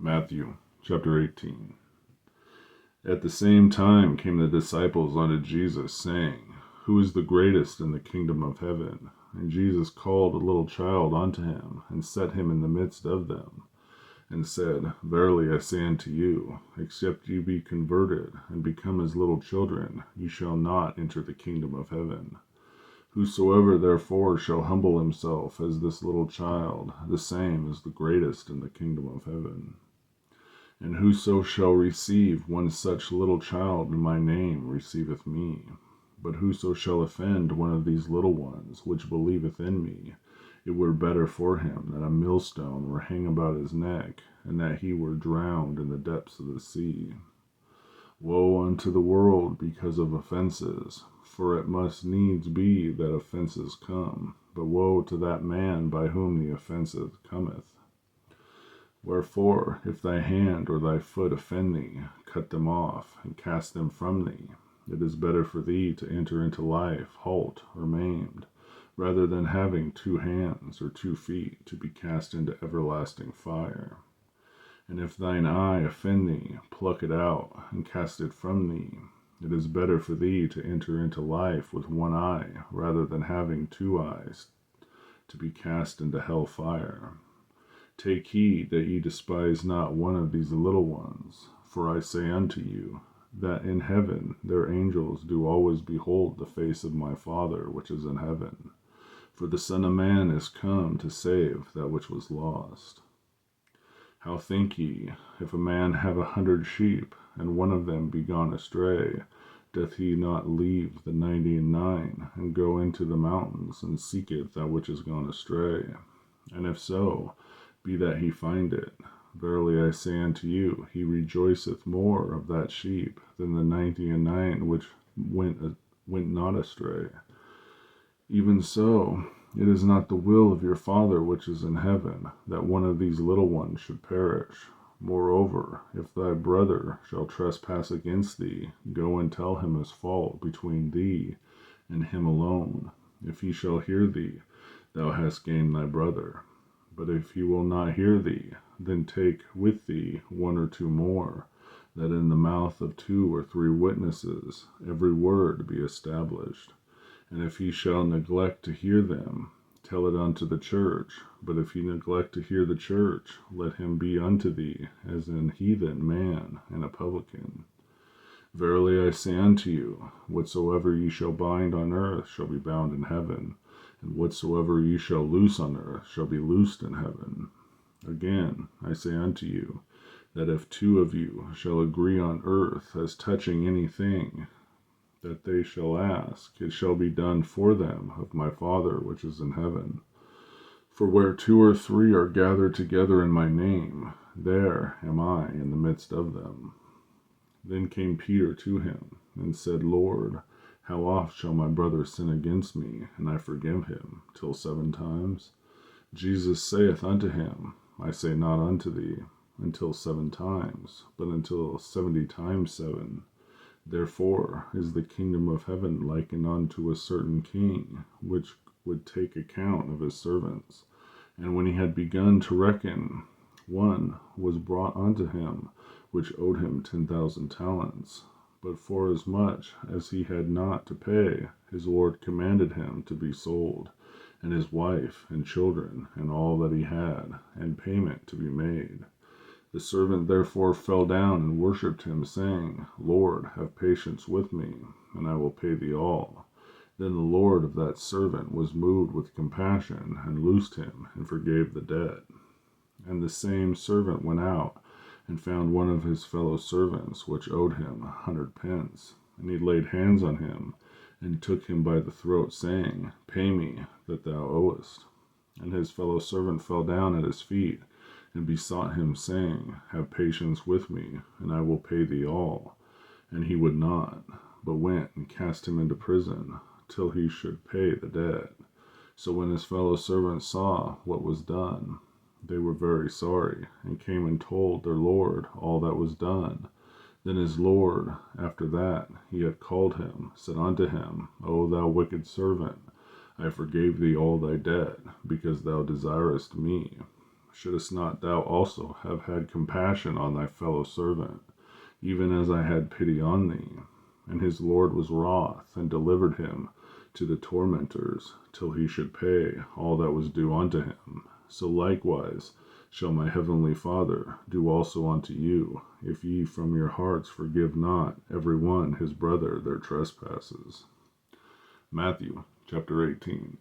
Matthew chapter 18. At the same time came the disciples unto Jesus, saying, Who is the greatest in the kingdom of heaven? And Jesus called a little child unto him, and set him in the midst of them, and said, Verily I say unto you, except ye be converted, and become as little children, ye shall not enter the kingdom of heaven. Whosoever therefore shall humble himself as this little child, the same is the greatest in the kingdom of heaven. And whoso shall receive one such little child in my name receiveth me. But whoso shall offend one of these little ones which believeth in me, it were better for him that a millstone were hang about his neck, and that he were drowned in the depths of the sea. Woe unto the world because of offenses, for it must needs be that offenses come, but woe to that man by whom the offense cometh. Wherefore, if thy hand or thy foot offend thee, cut them off, and cast them from thee. It is better for thee to enter into life halt or maimed, rather than having 2 hands or 2 feet to be cast into everlasting fire. And if thine eye offend thee, pluck it out, and cast it from thee. It is better for thee to enter into life with 1 eye, rather than having 2 eyes to be cast into hell fire. Take heed that ye despise not one of these little ones, for I say unto you, that in heaven their angels do always behold the face of my Father which is in heaven. For the Son of Man is come to save that which was lost. How think ye, if a man have 100 sheep, and one of them be gone astray, doth he not leave the 99, and go into the mountains, and seeketh that which is gone astray? And if so, be that he find it. Verily I say unto you, he rejoiceth more of that sheep than the 99 which went not astray. Even so, it is not the will of your Father which is in heaven, that one of these little ones should perish. Moreover, if thy brother shall trespass against thee, go and tell him his fault between thee and him alone. If he shall hear thee, thou hast gained thy brother. But if he will not hear thee, then take with thee 1 or 2 more, that in the mouth of 2 or 3 witnesses every word be established. And if he shall neglect to hear them, tell it unto the church. But if he neglect to hear the church, let him be unto thee as an heathen man and a publican. Verily I say unto you, whatsoever ye shall bind on earth shall be bound in heaven, and whatsoever ye shall loose on earth shall be loosed in heaven. Again, I say unto you, that if 2 of you shall agree on earth as touching anything that they shall ask, it shall be done for them of my Father which is in heaven. For where 2 or 3 are gathered together in my name, there am I in the midst of them. Then came Peter to him, and said, Lord, how oft shall my brother sin against me, and I forgive him? Till 7 times? Jesus saith unto him, I say not unto thee, until 7 times, but until 70 times 7. Therefore is the kingdom of heaven likened unto a certain king, which would take account of his servants. And when he had begun to reckon, one was brought unto him, which owed him 10,000 talents. But forasmuch as he had not to pay, his Lord commanded him to be sold, and his wife, and children, and all that he had, and payment to be made. The servant therefore fell down and worshipped him, saying, Lord, have patience with me, and I will pay thee all. Then the Lord of that servant was moved with compassion, and loosed him, and forgave the debt. And the same servant went out, and found one of his fellow servants, which owed him 100 pence. And he laid hands on him, and took him by the throat, saying, Pay me that thou owest. And his fellow servant fell down at his feet, and besought him, saying, Have patience with me, and I will pay thee all. And he would not, but went and cast him into prison, till he should pay the debt. So when his fellow servants saw what was done, they were very sorry, and came and told their Lord all that was done. Then his Lord, after that he had called him, said unto him, O thou wicked servant, I forgave thee all thy debt, because thou desirest me. shouldest not thou also have had compassion on thy fellow servant, even as I had pity on thee? And his Lord was wroth, and delivered him to the tormentors, till he should pay all that was due unto him. So likewise shall my heavenly Father do also unto you, if ye from your hearts forgive not every one his brother their trespasses. Matthew chapter 18.